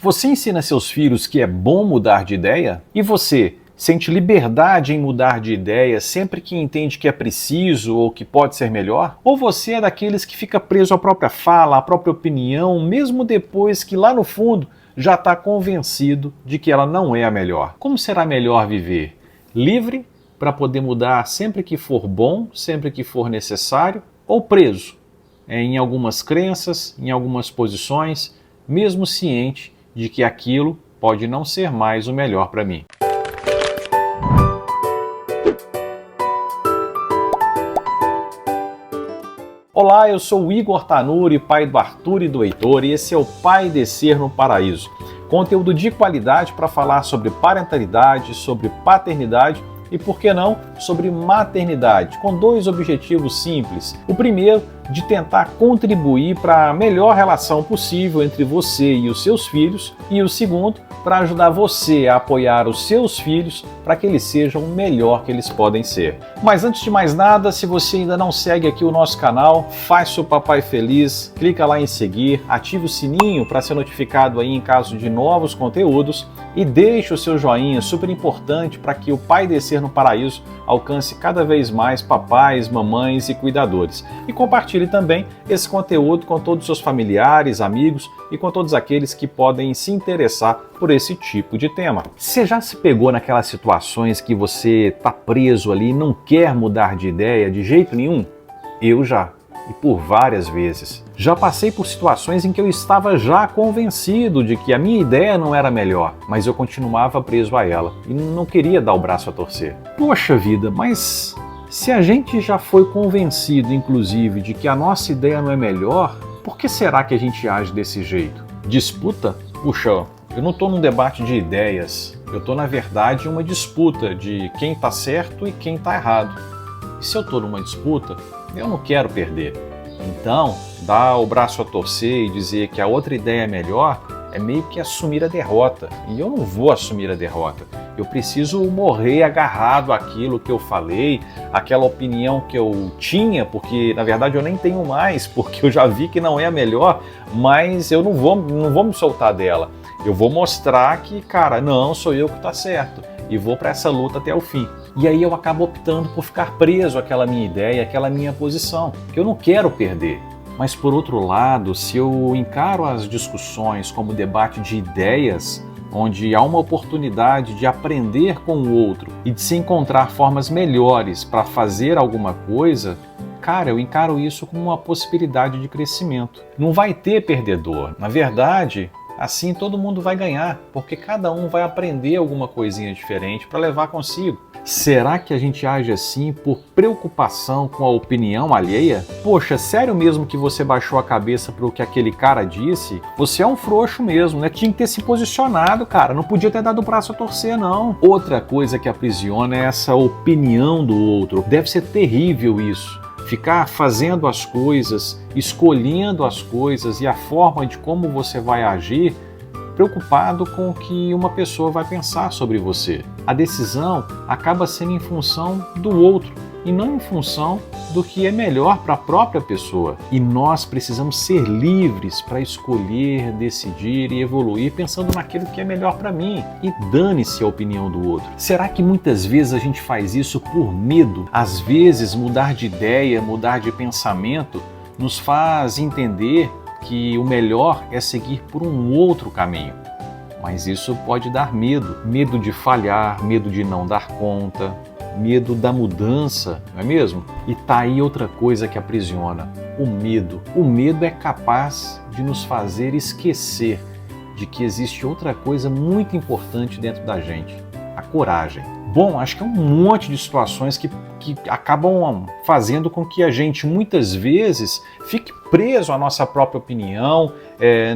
Você ensina seus filhos que é bom mudar de ideia? E você sente liberdade em mudar de ideia sempre que entende que é preciso ou que pode ser melhor? Ou você é daqueles que fica preso à própria fala, à própria opinião, mesmo depois que lá no fundo já está convencido de que ela não é a melhor? Como será melhor viver? Livre para poder mudar sempre que for bom, sempre que for necessário, ou preso em algumas crenças, em algumas posições, mesmo ciente de que aquilo pode não ser mais o melhor para mim? Olá, eu sou o Igor Tanuri, pai do Arthur e do Heitor, e esse é o Pai Descer no Paraíso. Conteúdo de qualidade para falar sobre parentalidade, sobre paternidade e, por que não, sobre maternidade, com dois objetivos simples. O primeiro, de tentar contribuir para a melhor relação possível entre você e os seus filhos, e o segundo, para ajudar você a apoiar os seus filhos para que eles sejam o melhor que eles podem ser. Mas antes de mais nada, se você ainda não segue aqui o nosso canal, faz seu papai feliz, clica lá em seguir, ativa o sininho para ser notificado aí em caso de novos conteúdos e deixa o seu joinha, super importante para que o Pai Descer no Paraíso alcance cada vez mais papais, mamães e cuidadores. E compartilhe também esse conteúdo com todos os seus familiares, amigos e com todos aqueles que podem se interessar por esse tipo de tema. Você já se pegou naquelas situações que você está preso ali e não quer mudar de ideia de jeito nenhum? Eu já. E por várias vezes. Já passei por situações em que eu estava já convencido de que a minha ideia não era melhor, mas eu continuava preso a ela e não queria dar o braço a torcer. Poxa vida, mas se a gente já foi convencido, inclusive, de que a nossa ideia não é melhor, por que será que a gente age desse jeito? Disputa? Puxa, eu não estou num debate de ideias, eu estou, na verdade, em uma disputa de quem está certo e quem está errado. E se eu estou numa disputa, eu não quero perder. Então, dar o braço a torcer e dizer que a outra ideia é melhor é meio que assumir a derrota. E eu não vou assumir a derrota. Eu preciso morrer agarrado àquilo que eu falei, àquela opinião que eu tinha, porque na verdade eu nem tenho mais, porque eu já vi que não é a melhor, mas eu não vou me soltar dela. Eu vou mostrar que, cara, não, sou eu que está certo. E vou para essa luta até o fim. E aí eu acabo optando por ficar preso àquela minha ideia, àquela minha posição, que eu não quero perder. Mas por outro lado, se eu encaro as discussões como debate de ideias, onde há uma oportunidade de aprender com o outro e de se encontrar formas melhores para fazer alguma coisa, cara, eu encaro isso como uma possibilidade de crescimento. Não vai ter perdedor. Na verdade, assim todo mundo vai ganhar, porque cada um vai aprender alguma coisinha diferente para levar consigo. Será que a gente age assim por preocupação com a opinião alheia? Poxa, sério mesmo que você baixou a cabeça para o que aquele cara disse? Você é um frouxo mesmo, né? Tinha que ter se posicionado, cara. Não podia ter dado o braço a torcer, não. Outra coisa que aprisiona é essa opinião do outro. Deve ser terrível isso. Ficar fazendo as coisas, escolhendo as coisas e a forma de como você vai agir, preocupado com o que uma pessoa vai pensar sobre você. A decisão acaba sendo em função do outro e não em função do que é melhor para a própria pessoa. E nós precisamos ser livres para escolher, decidir e evoluir pensando naquilo que é melhor para mim. E dane-se a opinião do outro. Será que muitas vezes a gente faz isso por medo? Às vezes mudar de ideia, mudar de pensamento nos faz entender que o melhor é seguir por um outro caminho. Mas isso pode dar medo. Medo de falhar, medo de não dar conta, medo da mudança, não é mesmo? E tá aí outra coisa que aprisiona, o medo. O medo é capaz de nos fazer esquecer de que existe outra coisa muito importante dentro da gente, a coragem. Bom, acho que é um monte de situações que acabam fazendo com que a gente, muitas vezes, fique preso à nossa própria opinião,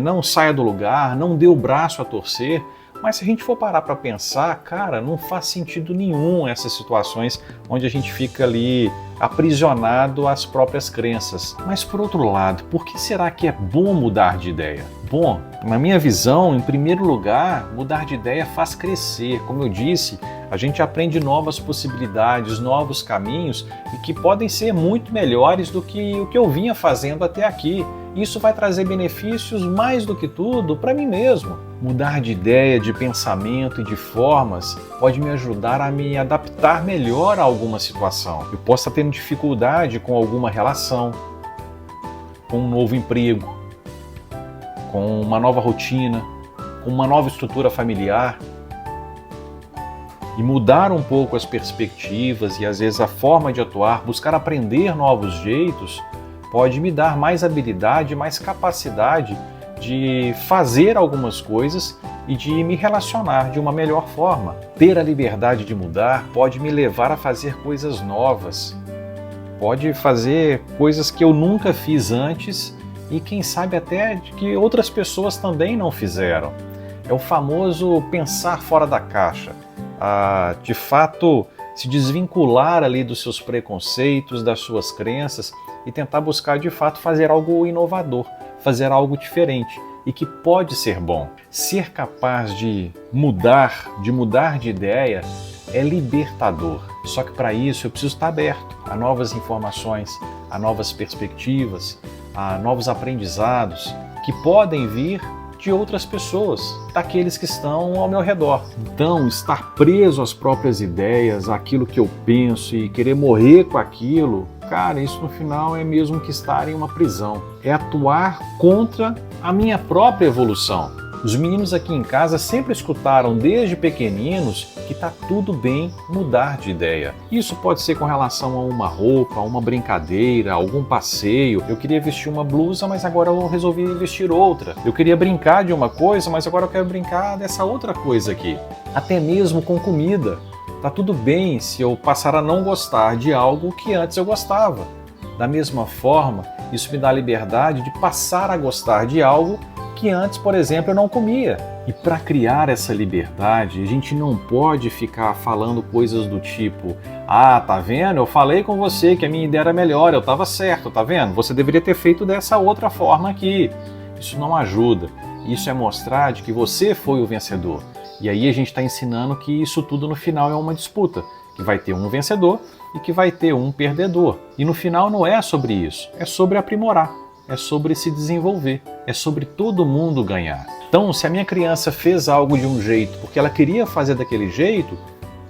não saia do lugar, não dê o braço a torcer. Mas se a gente for parar para pensar, cara, não faz sentido nenhum essas situações onde a gente fica ali aprisionado às próprias crenças. Mas por outro lado, por que será que é bom mudar de ideia? Bom, na minha visão, em primeiro lugar, mudar de ideia faz crescer. Como eu disse, a gente aprende novas possibilidades, novos caminhos e que podem ser muito melhores do que o que eu vinha fazendo até aqui. Isso vai trazer benefícios mais do que tudo para mim mesmo. Mudar de ideia, de pensamento e de formas pode me ajudar a me adaptar melhor a alguma situação. Eu posso estar tendo dificuldade com alguma relação, com um novo emprego, com uma nova rotina, com uma nova estrutura familiar. E mudar um pouco as perspectivas e às vezes a forma de atuar, buscar aprender novos jeitos, pode me dar mais habilidade, mais capacidade de fazer algumas coisas e de me relacionar de uma melhor forma. Ter a liberdade de mudar pode me levar a fazer coisas novas, pode fazer coisas que eu nunca fiz antes e quem sabe até que outras pessoas também não fizeram. É o famoso pensar fora da caixa. De fato, se desvincular ali dos seus preconceitos, das suas crenças e tentar buscar de fato fazer algo inovador, fazer algo diferente e que pode ser bom. Ser capaz de mudar de ideia é libertador. Só que para isso eu preciso estar aberto a novas informações, a novas perspectivas, a novos aprendizados que podem vir de outras pessoas, daqueles que estão ao meu redor. Então, estar preso às próprias ideias, àquilo que eu penso e querer morrer com aquilo, cara, isso no final é mesmo que estar em uma prisão. É atuar contra a minha própria evolução. Os meninos aqui em casa sempre escutaram desde pequeninos que tá tudo bem mudar de ideia. Isso pode ser com relação a uma roupa, a uma brincadeira, a algum passeio. Eu queria vestir uma blusa, mas agora eu resolvi vestir outra. Eu queria brincar de uma coisa, mas agora eu quero brincar dessa outra coisa aqui. Até mesmo com comida. Tá tudo bem se eu passar a não gostar de algo que antes eu gostava. Da mesma forma, isso me dá a liberdade de passar a gostar de algo que antes, por exemplo, eu não comia. E para criar essa liberdade, a gente não pode ficar falando coisas do tipo: tá vendo? Eu falei com você que a minha ideia era melhor, eu estava certo, tá vendo? Você deveria ter feito dessa outra forma aqui. Isso não ajuda. Isso é mostrar de que você foi o vencedor. E aí a gente está ensinando que isso tudo no final é uma disputa, que vai ter um vencedor e que vai ter um perdedor. E no final não é sobre isso, é sobre aprimorar. É sobre se desenvolver, é sobre todo mundo ganhar. Então, se a minha criança fez algo de um jeito porque ela queria fazer daquele jeito,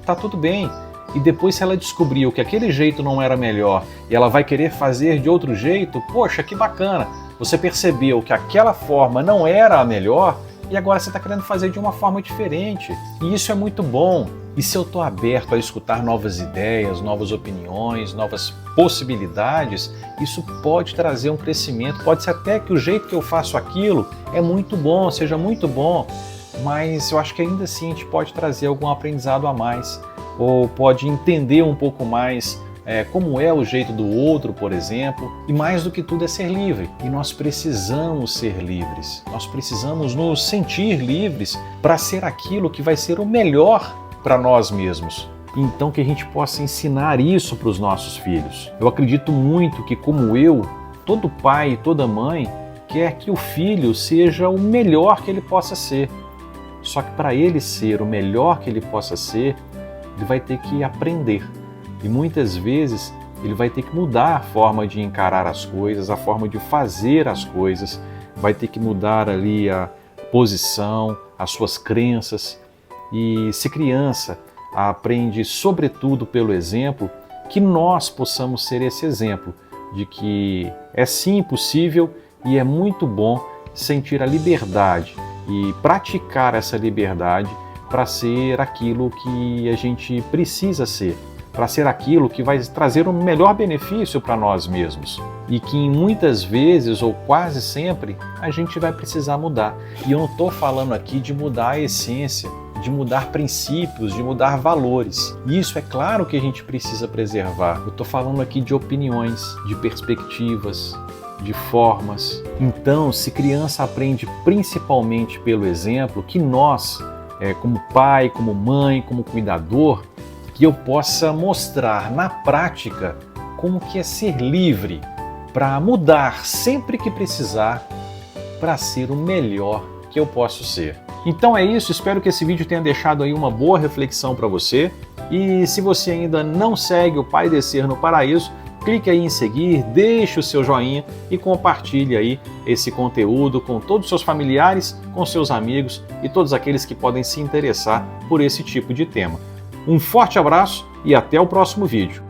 tá tudo bem. E depois, se ela descobriu que aquele jeito não era melhor e ela vai querer fazer de outro jeito, poxa, que bacana! Você percebeu que aquela forma não era a melhor e agora você está querendo fazer de uma forma diferente. E isso é muito bom. E se eu estou aberto a escutar novas ideias, novas opiniões, novas possibilidades, isso pode trazer um crescimento. Pode ser até que o jeito que eu faço aquilo é muito bom, seja muito bom, mas eu acho que ainda assim a gente pode trazer algum aprendizado a mais, ou pode entender um pouco mais como é o jeito do outro, por exemplo, e mais do que tudo é ser livre. E nós precisamos ser livres, nós precisamos nos sentir livres para ser aquilo que vai ser o melhor para nós mesmos. Então que a gente possa ensinar isso para os nossos filhos. Eu acredito muito que, como eu, todo pai e toda mãe quer que o filho seja o melhor que ele possa ser. Só que para ele ser o melhor que ele possa ser, ele vai ter que aprender. E muitas vezes ele vai ter que mudar a forma de encarar as coisas, a forma de fazer as coisas, vai ter que mudar ali a posição, as suas crenças. E se criança aprende sobretudo pelo exemplo, que nós possamos ser esse exemplo de que é sim possível e é muito bom sentir a liberdade e praticar essa liberdade para ser aquilo que a gente precisa ser, para ser aquilo que vai trazer o melhor benefício para nós mesmos e que muitas vezes ou quase sempre a gente vai precisar mudar. E eu não estou falando aqui de mudar a essência, de mudar princípios, de mudar valores. Isso é claro que a gente precisa preservar. Eu estou falando aqui de opiniões, de perspectivas, de formas. Então, se criança aprende principalmente pelo exemplo, que nós, como pai, como mãe, como cuidador, que eu possa mostrar na prática como que é ser livre para mudar sempre que precisar para ser o melhor que eu posso ser. Então é isso, espero que esse vídeo tenha deixado aí uma boa reflexão para você. E se você ainda não segue o Pai Descer no Paraíso, clique aí em seguir, deixe o seu joinha e compartilhe aí esse conteúdo com todos os seus familiares, com seus amigos e todos aqueles que podem se interessar por esse tipo de tema. Um forte abraço e até o próximo vídeo.